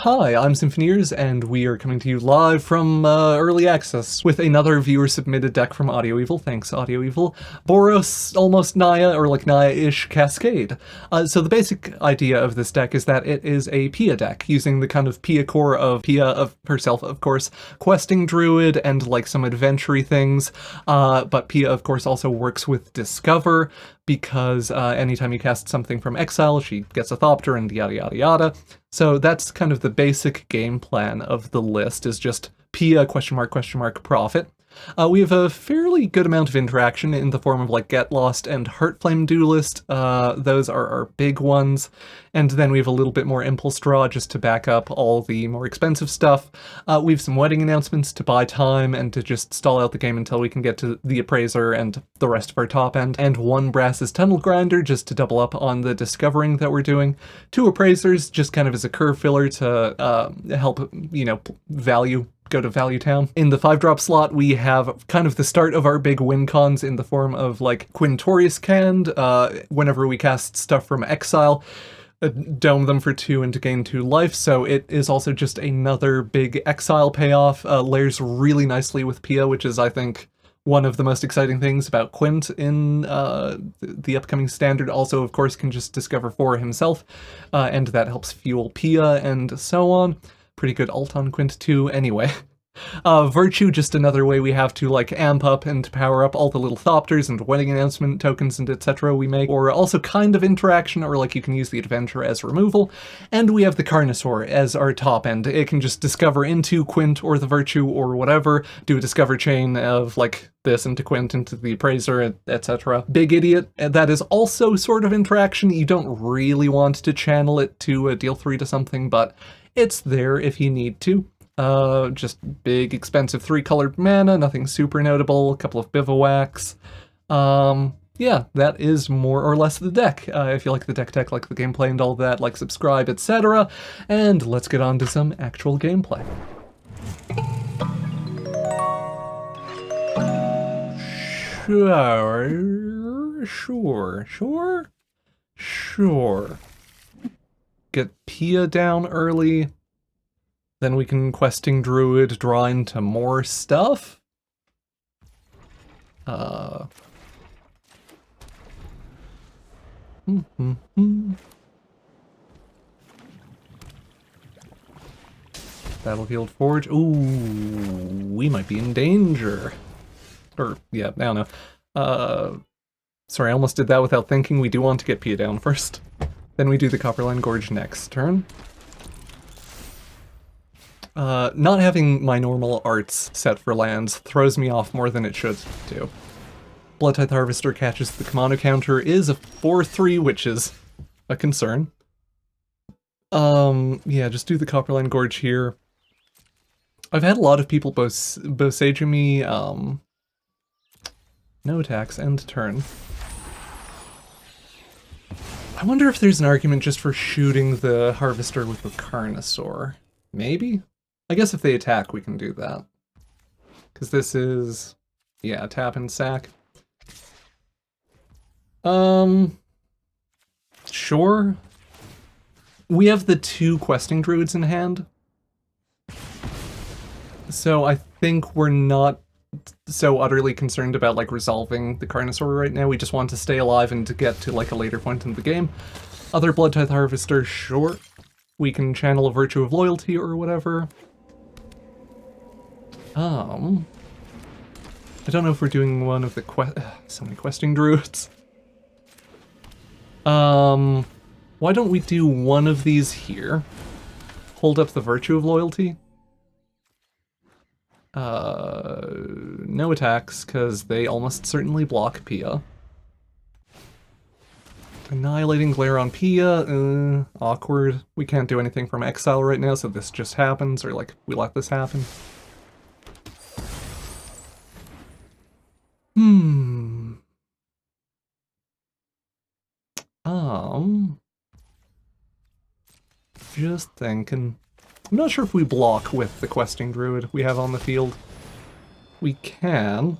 Hi, I'm Symphoneers, and we are coming to you live from Early Access with another viewer-submitted deck from Audio Evil. Thanks, Audio Evil. Boros, almost Naya, or like Naya-ish Cascade. So the basic idea of this deck is that it is a Pia deck, using the kind of Pia core of Pia of herself, of course, questing druid and like some adventure-y things. But Pia, of course, also works with Discover, because anytime you cast something from exile, she gets a Thopter and yada yada yada. So that's kind of the basic game plan of the list, is just Pia profit. We have a fairly good amount of interaction in the form of like Get Lost and Heartflame Duelist. Those are our big ones. And then we have a little bit more Impulse Draw just to back up all the more expensive stuff. We have some wedding announcements to buy time and to just stall out the game until we can get to the Appraiser and the rest of our top end. And one Brass's Tunnel Grinder just to double up on the discovering that we're doing. Two Appraisers just kind of as a curve filler to help, you know, go to Value Town. In the 5-drop slot, we have kind of the start of our big win cons in the form of like Quintorius canned, whenever we cast stuff from exile, dome them for 2 and to gain 2 life, so it is also just another big exile payoff. Layers really nicely with Pia, which is, I think, one of the most exciting things about Quint in the upcoming standard. Also, of course, can just discover for himself, and that helps fuel Pia and so on. Pretty good ult on Quint too, anyway. Virtue, just another way we have to like amp up and power up all the little Thopters and wedding announcement tokens and etc. we make, or also kind of interaction, or like you can use the Adventure as removal. And we have the Carnosaur as our top end. It can just discover into Quint or the Virtue or whatever, do a discover chain of like this into Quint, into the Appraiser, etc. Big Idiot, that is also sort of interaction. You don't really want to channel it to deal 3 to something, but it's there if you need to. Just big, expensive 3-colored mana, nothing super notable, a couple of bivouacs. Yeah, that is more or less the deck. If you like the deck tech, like the gameplay and all that, like, subscribe, etc. And let's get on to some actual gameplay. Sure. Get Pia down early. Then we can questing druid draw into more stuff. Battlefield Forge. Ooh, we might be in danger. Or, yeah, I don't know. Sorry, I almost did that without thinking. We do want to get Pia down first. Then we do the Copperline Gorge next turn. Not having my normal arts set for lands throws me off more than it should do. Bloodtithe Harvester catches the Kamano counter, is a 4/3, which is a concern. Yeah, just do the Copperline Gorge here. I've had a lot of people Bosage me, no attacks, end turn. I wonder if there's an argument just for shooting the Harvester with the Carnosaur. Maybe? I guess if they attack, we can do that. Because this is, yeah, tap and sack. Sure. We have the 2 questing druids in hand. So I think we're not so utterly concerned about like resolving the Carnosaur right now. We just want to stay alive and to get to like a later point in the game. Other Bloodtithe Harvester, sure. We can channel a Virtue of Loyalty or whatever. I don't know if we're doing one of the so many questing druids. Why don't we do one of these here? Hold up the Virtue of Loyalty. No attacks, because they almost certainly block Pia. Annihilating Glare on Pia, awkward. We can't do anything from exile right now, so this just happens, or like, we let this happen. Just thinking. I'm not sure if we block with the questing druid we have on the field. We can.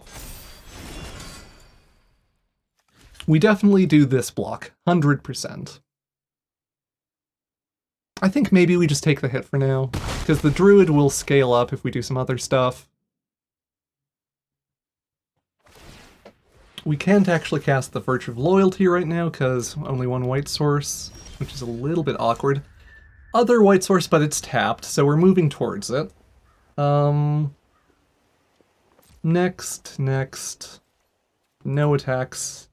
We definitely do this block, 100%. I think maybe we just take the hit for now, because the Druid will scale up if we do some other stuff. We can't actually cast the Virtue of Loyalty right now, because only one white source, which is a little bit awkward. Other white source, but it's tapped, so we're moving towards it. Next. No attacks.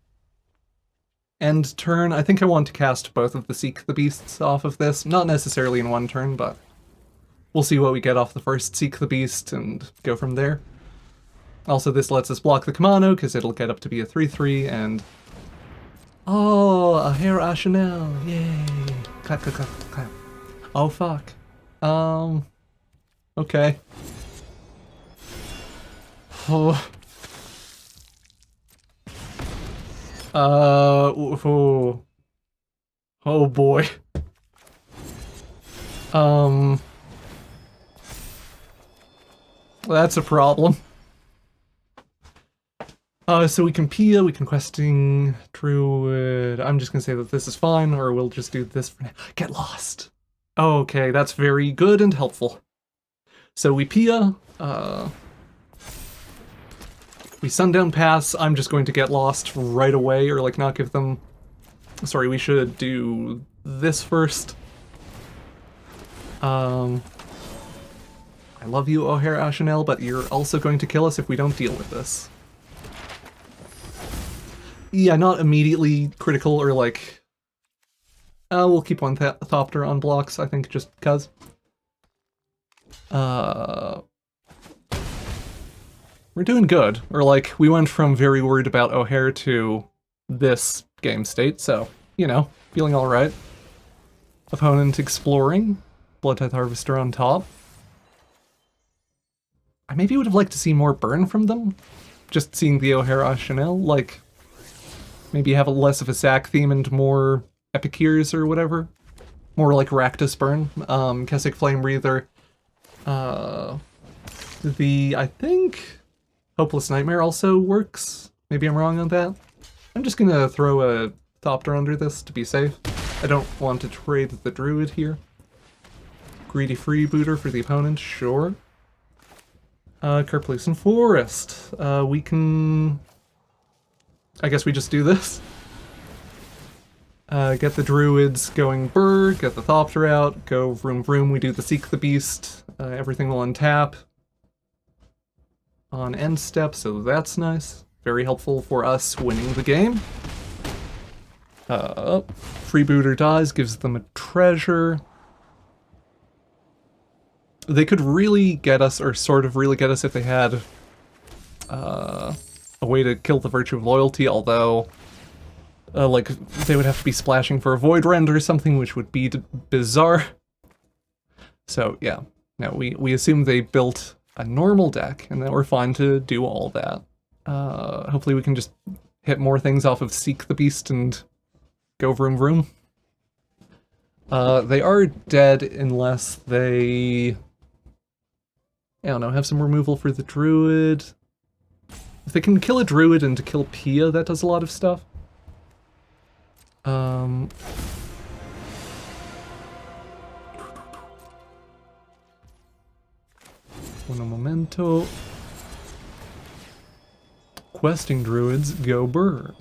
End turn. I think I want to cast both of the Seek the Beasts off of this. Not necessarily in one turn, but we'll see what we get off the first Seek the Beast and go from there. Also, this lets us block the Kamano, because it'll get up to be a 3/3, and... Oh, a Hair Ashenel! Yay! Clap, clap, clap, clap. Oh, fuck. Okay. Oh. Oh boy. That's a problem. So we can Pia, we can Questing Druid. I'm just gonna say that this is fine, or we'll just do this for now. Get lost! Okay, that's very good and helpful. So we Pia, we Sundown Pass. I'm just going to get lost right away, or like not give them... Sorry, we should do this first. I love you, O'Hare Ashenel, but you're also going to kill us if we don't deal with this. Yeah, not immediately critical, or like... we'll keep one Thopter on blocks, I think, just because. We're doing good. Or like, we went from very worried about O'Hare to this game state, so, you know, feeling alright. Opponent exploring. Bloodtithe Harvester on top. I maybe would have liked to see more burn from them. Just seeing the O'Hare Ashenel, like... Maybe have a less of a sack theme and more Epiceers or whatever. More like Rakdos burn. Kessig Flame Breather. I think Hopeless Nightmare also works. Maybe I'm wrong on that. I'm just gonna throw a Thopter under this to be safe. I don't want to trade the Druid here. Greedy Freebooter for the opponent, sure. Kerplucent Forest. We can... I guess we just do this. Get the Druids going burr, get the Thopter out, go vroom vroom, we do the Seek the Beast. Everything will untap on end step, so that's nice. Very helpful for us winning the game. Freebooter dies, gives them a treasure. They could really get us, or sort of really get us, if they had a way to kill the Virtue of Loyalty, although like they would have to be splashing for a Void Rend or something, which would be bizarre. So yeah, no, we assume they built a normal deck and that we're fine to do all that. Hopefully we can just hit more things off of Seek the Beast and go vroom vroom. They are dead unless they... I don't know, have some removal for the Druid. If they can kill a Druid and to kill Pia, that does a lot of stuff. Un momento. Questing Druids go burr.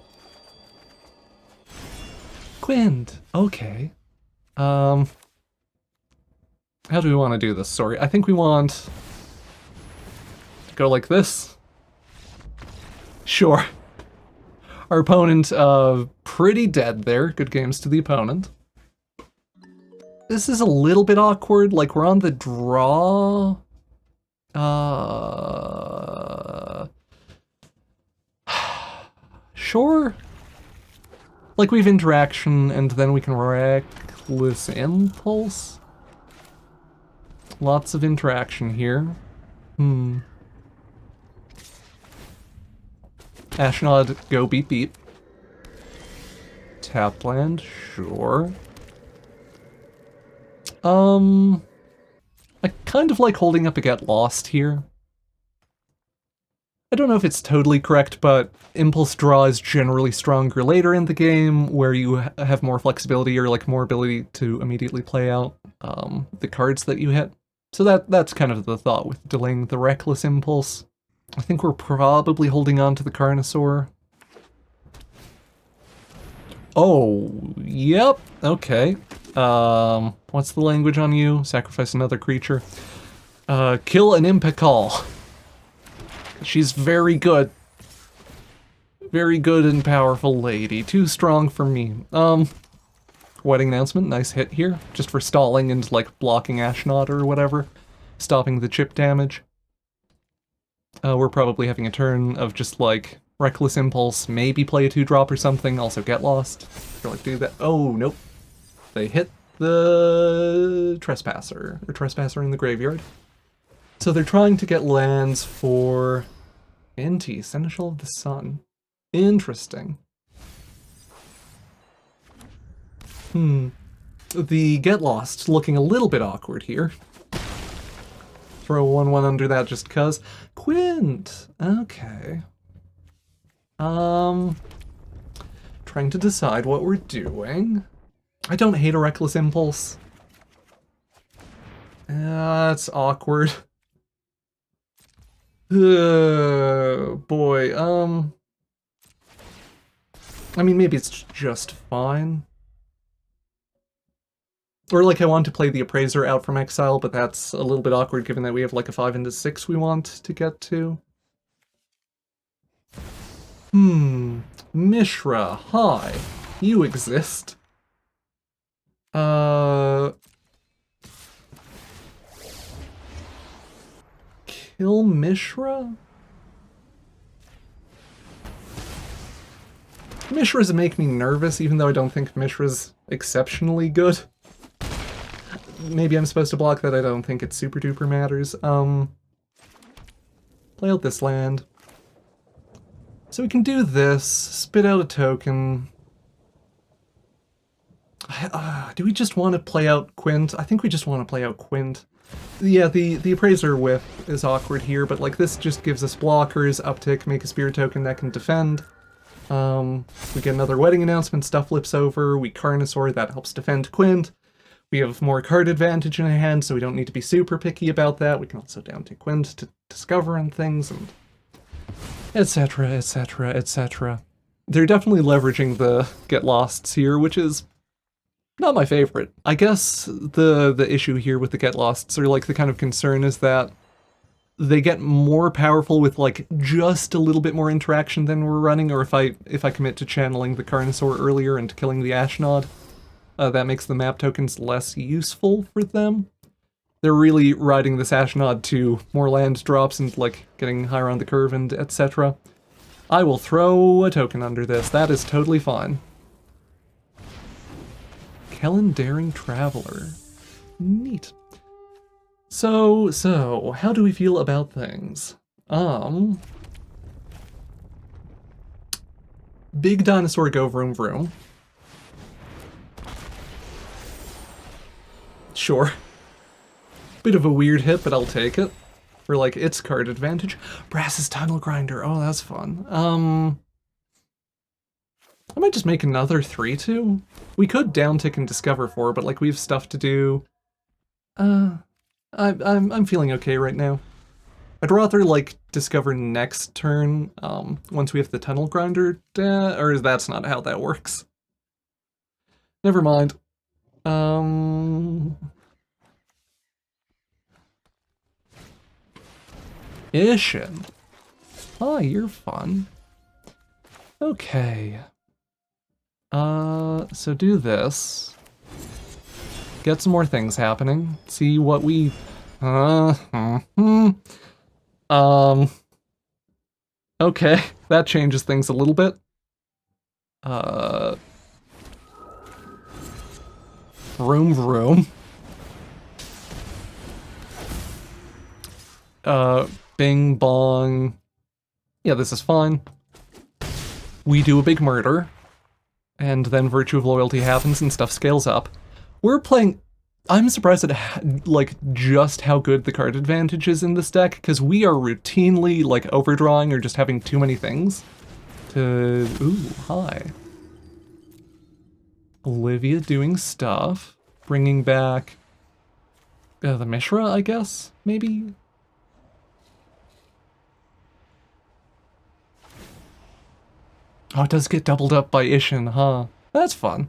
Quint! Okay. How do we want to do this? Sorry, I think we want to go like this. Sure. Our opponent, pretty dead there. Good games to the opponent. This is a little bit awkward, like we're on the draw. Sure. Like we've interaction and then we can Reckless Impulse. Lots of interaction here. Ashnod, go beep beep. Tap land, sure. I kind of like holding up a Get Lost here. I don't know if it's totally correct, but Impulse Draw is generally stronger later in the game, where you have more flexibility or like more ability to immediately play out the cards that you hit. So that's kind of the thought with delaying the Reckless Impulse. I think we're probably holding on to the Carnosaur. Oh, yep, okay. What's the language on you? Sacrifice another creature. Kill an Impicall. She's very good. Very good and powerful lady. Too strong for me. Wedding announcement, nice hit here. Just for stalling and, like, blocking Ashnod or whatever. Stopping the chip damage. We're probably having a turn of just, like, Reckless Impulse, maybe play a 2-drop or something, also Get Lost. Or, like, do that. Oh, nope. They hit the Trespasser, or Trespasser in the graveyard. So they're trying to get lands for Inti, Seneschal of the Sun. Interesting. The Get Lost looking a little bit awkward here. Throw a 1/1 under that just cuz. Quint! Okay. Trying to decide what we're doing. I don't hate a Reckless Impulse. It's awkward. Boy, I mean, maybe it's just fine. Or, like, I want to play the Appraiser out from exile, but that's a little bit awkward given that we have, like, a 5 into 6 we want to get to. Mishra, hi. You exist. Kill Mishra? Mishra's make me nervous, even though I don't think Mishra's exceptionally good. Maybe I'm supposed to block that, I don't think it super duper matters. Play out this land. So we can do this, spit out a token. Do we just want to play out Quint? I think we just want to play out Quint. Yeah, the Appraiser whiff is awkward here, but like this just gives us blockers, uptick, make a spirit token that can defend. We get another wedding announcement, stuff flips over, we Carnosaur, that helps defend Quint. We have more card advantage in hand, so we don't need to be super picky about that. We can also down to Quint to discover and things, and etc, etc, etc. They're definitely leveraging the Get Losts here, which is not my favorite. I guess the issue here with the Get Losts, or like the kind of concern, is that they get more powerful with like just a little bit more interaction than we're running, or if I commit to channeling the Carnosaur earlier and killing the Ashnod, that makes the map tokens less useful for them. They're really riding this Ashnod to more land drops and like getting higher on the curve and etc. I will throw a token under this. That is totally fine. Kellen Daring Traveler. Neat. So, how do we feel about things? Big dinosaur go vroom vroom. Sure. Bit of a weird hit, but I'll take it. For like its card advantage. Brass's Tunnel Grinder. Oh, that's fun. I might just make another 3/2. We could downtick and discover 4, but like we have stuff to do. I'm feeling okay right now. I'd rather like discover next turn, once we have the Tunnel Grinder, or that's not how that works. Never mind. Ishin. Oh, you're fun. Okay. So do this. Get some more things happening. See what we... Okay, that changes things a little bit. Vroom vroom. Bing bong. Yeah, this is fine. We do a big murder. And then Virtue of Loyalty happens and stuff scales up. We're playing... I'm surprised at, like, just how good the card advantage is in this deck, because we are routinely, like, overdrawing or just having too many things to... Ooh, hi. Olivia doing stuff. Bringing back The Mishra, I guess? Maybe? Oh, it does get doubled up by Ishin, huh? That's fun.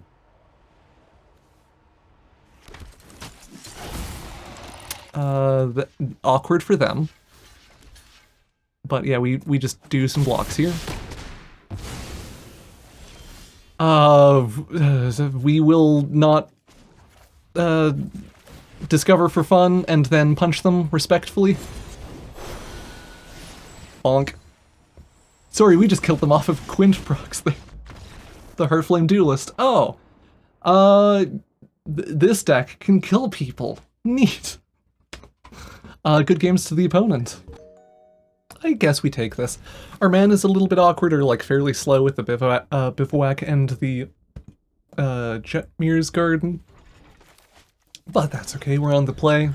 Awkward for them. But yeah, we just do some blocks here. We will not discover for fun and then punch them respectfully. Bonk. Sorry, we just killed them off of Quint procs there. The Heartflame Duelist. Oh. This deck can kill people. Neat. Good games to the opponent. I guess we take this. Our man is a little bit awkward, or like fairly slow with the Bivouac and the Jetmir's Garden. But that's okay, we're on the play.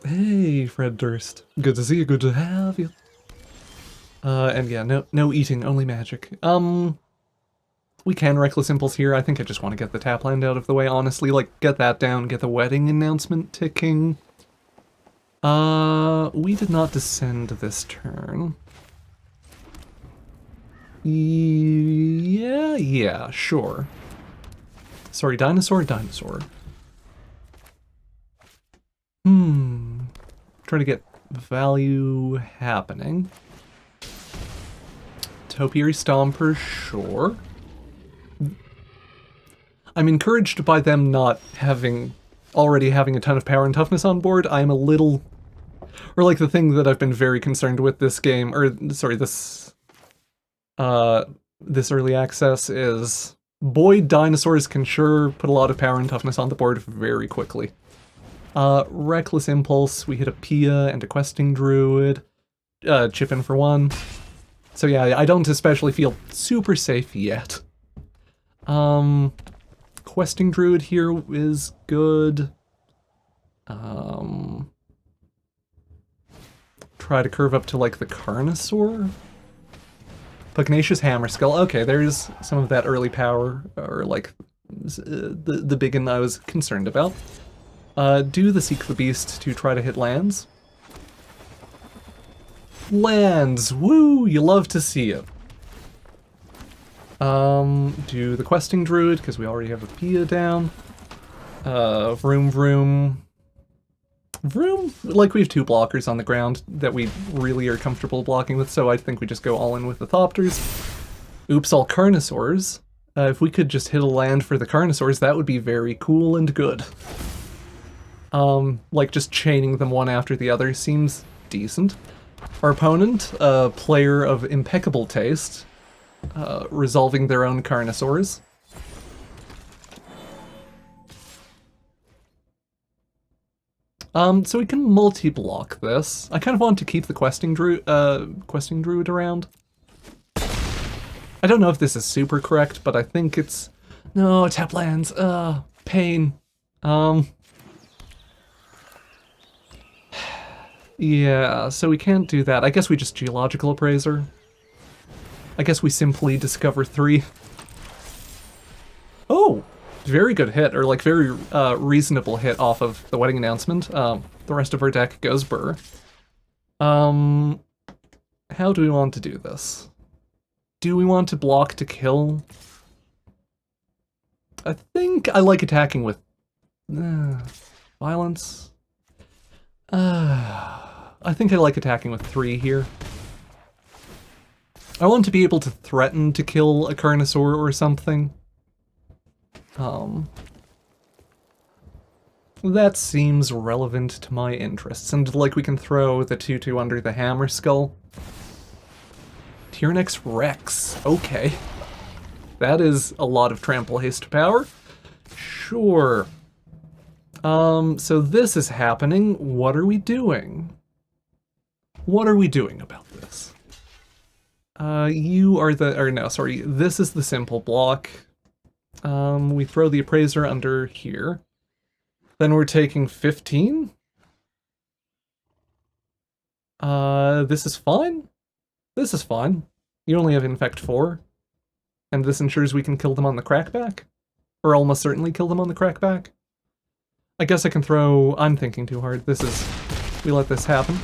Hey, Fred Durst. Good to see you, good to have you. And yeah, no eating, only magic. We can Reckless Impulse here. I think I just want to get the tap land out of the way, honestly. Like, get that down, get the wedding announcement ticking. We did not descend this turn. Yeah, sure. Sorry, dinosaur. Try to get value happening. Topiary Stomper, sure. I'm encouraged by them not already having a ton of power and toughness on board. I'm a little... Or like the thing that I've been very concerned with this game, or sorry, this early access is... Boy, dinosaurs can sure put a lot of power and toughness on the board very quickly. Reckless Impulse, we hit a Pia and a Questing Druid. Chip in for one. So yeah, I don't especially feel super safe yet. Questing Druid here is good. Try to curve up to like the Carnosaur. Pugnacious Hammerskull. Okay, there's some of that early power, or like the biggin I was concerned about. Do the Seek the Beast to try to hit lands. Lands! Woo! You love to see it. Do the Questing Druid, because we already have a Pia down. Vroom. Like, we have two blockers on the ground that we really are comfortable blocking with, so I think we just go all in with the Thopters. Oops, all Carnosaurs. If we could just hit a land for the Carnosaurs, that would be very cool and good. Like, just chaining them one after the other seems decent. Our opponent, a player of impeccable taste, resolving their own Carnosaurs. So we can multi-block this. I kind of want to keep the Questing Druid around. I don't know if this is super correct, but I think it's... No, tap lands, pain. Yeah, so we can't do that. I guess we just Geological Appraiser. I guess we simply Discover 3. Oh! Very good hit, or like very reasonable hit off of the wedding announcement. The rest of our deck goes burr. How do we want to do this? Do we want to block to kill? I think I like attacking with violence. I think I like attacking with 3 here. I want to be able to threaten to kill a Carnosaur or something. That seems relevant to my interests, and like we can throw the 2/2 under the Hammerskull. Tyrannix Rex, okay. That is a lot of trample haste power. Sure. So this is happening. What are we doing? What are we doing about this? You are the, or no, sorry, this is the simple block. We throw the Appraiser under here. Then we're taking 15? This is fine? This is fine. You only have Infect 4. And this ensures we can kill them on the crackback? Or almost certainly kill them on the crackback? I guess I can throw... I'm thinking too hard. This is... We let this happen.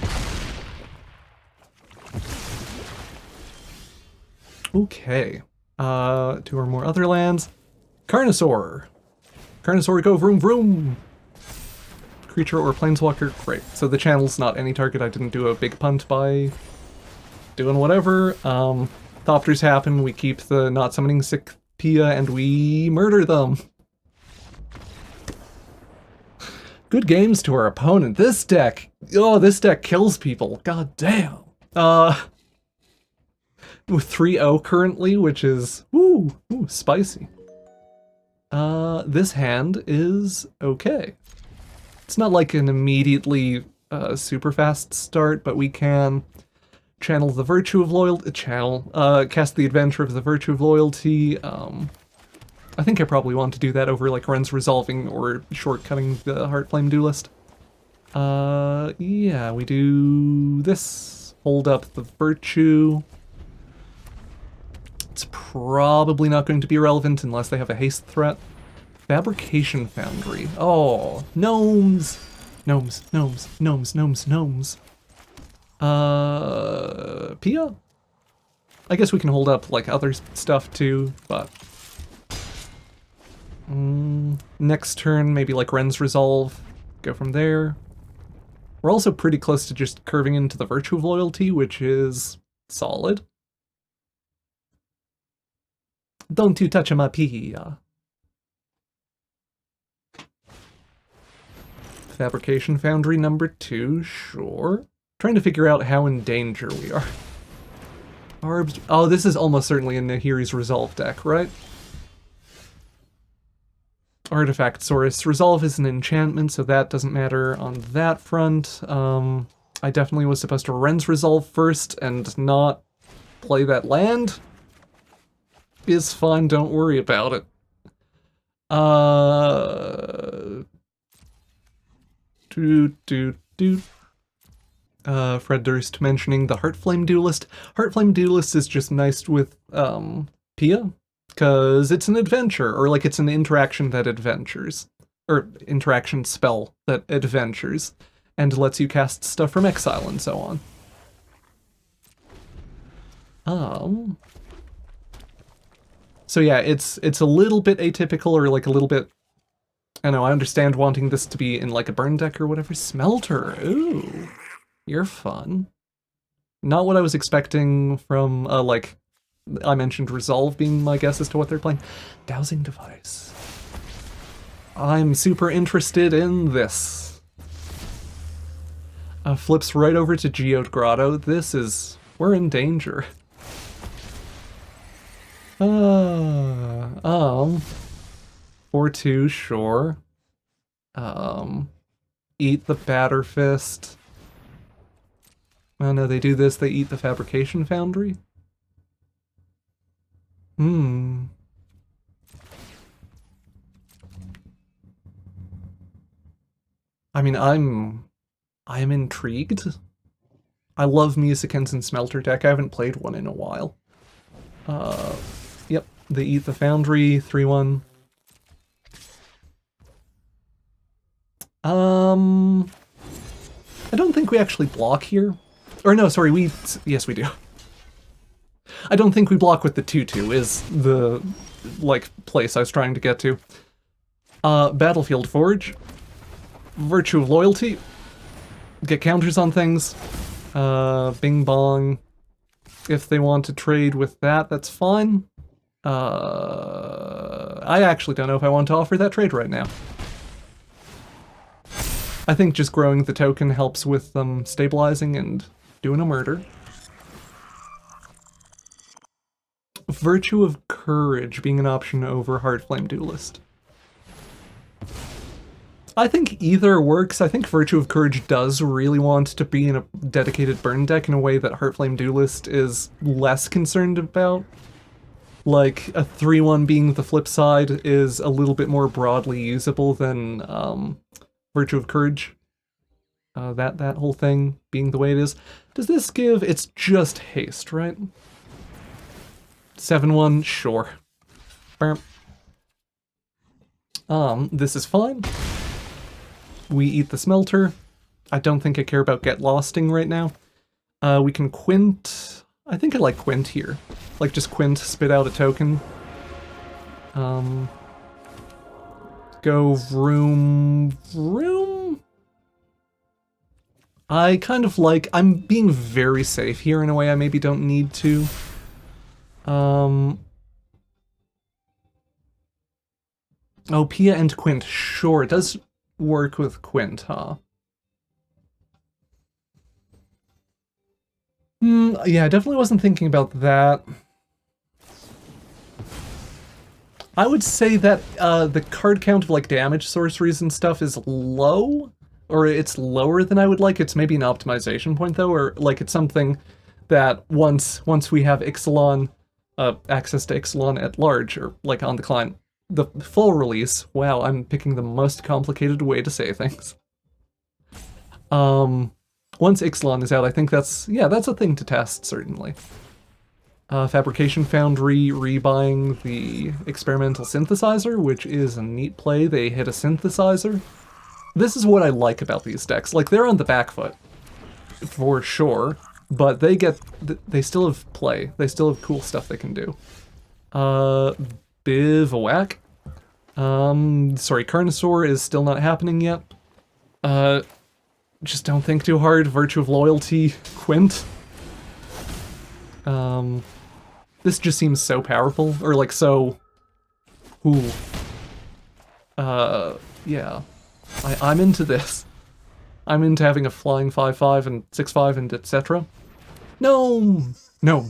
Okay. 2 or more other lands. Carnosaur. Carnosaur, go vroom vroom! Creature or planeswalker. Great. So the channel's not any target. I didn't do a big punt by doing whatever. Thopters happen. We keep the not summoning sick Pia and we murder them. Good games to our opponent. This deck, oh, this deck kills people. God damn. With 3-0 currently, which is, ooh, spicy. This hand is okay. It's not like an immediately super fast start, but we can channel the Virtue of Loyalty, cast the Adventure of the Virtue of Loyalty. I think I probably want to do that over like Ren's Resolving or shortcutting the Heartflame Duelist. Yeah, we do this. Hold up the Virtue. It's probably not going to be relevant unless they have a haste threat. Fabrication Foundry. Oh, gnomes! Gnomes, gnomes, gnomes, gnomes, gnomes. Pia? I guess we can hold up like other stuff too, but... next turn, maybe like Ren's Resolve. Go from there. We're also pretty close to just curving into the Virtue of Loyalty, which is solid. Don't you touch my Pia. Fabrication Foundry number 2, sure. Trying to figure out how in danger we are. Arbs. Oh, this is almost certainly a Nahiri's Resolve deck, right? Artifact Source. Resolve is an enchantment, so that doesn't matter on that front. I definitely was supposed to Ren's Resolve first and not play that land. Is fine, don't worry about it. Fred Durst mentioning the Heartflame Duelist. Heartflame Duelist is just nice with Pia, because it's an adventure, or like it's an interaction that adventures, or interaction spell that adventures, and lets you cast stuff from exile and so on. So yeah, it's a little bit atypical, or like a little bit, I don't know, I understand wanting this to be in like a burn deck or whatever. Smelter, ooh, you're fun. Not what I was expecting from, like, I mentioned Resolve being my guess as to what they're playing. Dowsing Device. I'm super interested in this. Flips right over to Geode Grotto. This is, we're in danger. 4-2, sure. Eat the Batter Fist. Oh no, they do this, they eat the Fabrication Foundry? I mean, I'm intrigued. I love Musicans and Smelter deck. I haven't played one in a while. Yep, they eat the Foundry, 3-1. I don't think we actually block here. Or no, sorry, yes we do. I don't think we block with the 2-2 is the, like, place I was trying to get to. Battlefield Forge. Virtue of Loyalty. Get counters on things. Bing Bong. If they want to trade with that, that's fine. I actually don't know if I want to offer that trade right now. I think just growing the token helps with them stabilizing and doing a murder. Virtue of Courage being an option over Heartflame Duelist. I think either works. I think Virtue of Courage does really want to be in a dedicated burn deck in a way that Heartflame Duelist is less concerned about. Like, a 3-1 being the flip side is a little bit more broadly usable than Virtue of Courage. That whole thing being the way it is. Does this give... It's just haste, right? 7-1, sure. This is fine. we eat the smelter. I don't think I care about get losting right now. We can Quint. I think I like Quint here. Like just Quint, spit out a token. Go vroom. I kind of like, I'm being very safe here in a way I maybe don't need to. Oh, Pia and Quint, sure, it does work with Quint, huh? Yeah, I definitely wasn't thinking about that. I would say that the card count of like damage sorceries and stuff is low, or it's lower than I would like. It's maybe an optimization point though, or like it's something that once we have Ixalan, access to Ixalan at large, or like on the client, the full release. Wow, I'm picking the most complicated way to say things. Once Ixalan is out, I think that's a thing to test, certainly. Fabrication Foundry rebuying the experimental synthesizer, which is a neat play. They hit a synthesizer. This is what I like about these decks. Like, they're on the back foot, for sure, but they still have play. They still have cool stuff they can do. Bivouac. Sorry, Carnosaur is still not happening yet. Just don't think too hard. Virtue of Loyalty, Quint. This just seems so powerful, or like so... Ooh. Yeah. I'm into this. I'm into having a flying 5/5 and 6/5 and etc. No! No.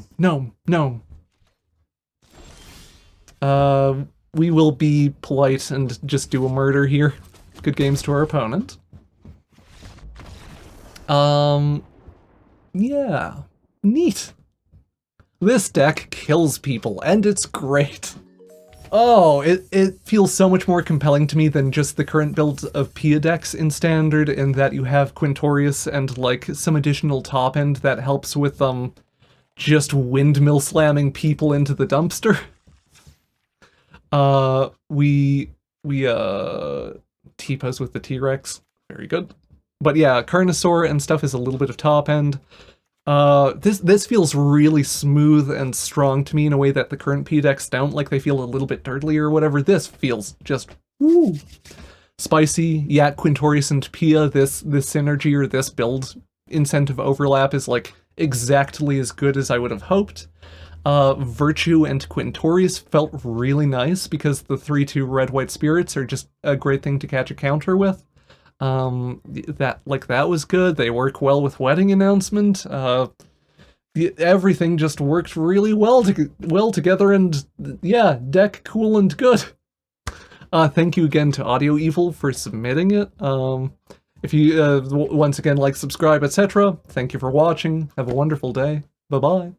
We will be polite and just do a murder here. Good games to our opponent. Yeah. Neat. This deck kills people, and it's great. Oh, it feels so much more compelling to me than just the current build of Pia decks in Standard, in that you have Quintorius and, like, some additional top end that helps with, just windmill slamming people into the dumpster. We T-pose with the T-Rex. Very good. But yeah, Carnosaur and stuff is a little bit of top end. This feels really smooth and strong to me in a way that the current P decks don't. Like, they feel a little bit dirtly or whatever. This feels just woo. Spicy. Yeah, Quintorius and Pia, this synergy or this build incentive overlap is like exactly as good as I would have hoped. Virtue and Quintorius felt really nice because the 3/2 red-white spirits are just a great thing to catch a counter with. That was good. They work well with Wedding Announcement. Everything just worked really well together, and yeah, deck cool and good. Thank you again to Audio Evil for submitting it. If you once again like, subscribe, etc. Thank you for watching. Have a wonderful day. Bye-bye.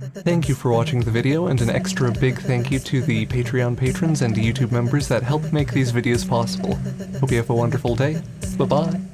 Thank you for watching the video, and an extra big thank you to the Patreon patrons and YouTube members that help make these videos possible. Hope you have a wonderful day. Bye-bye.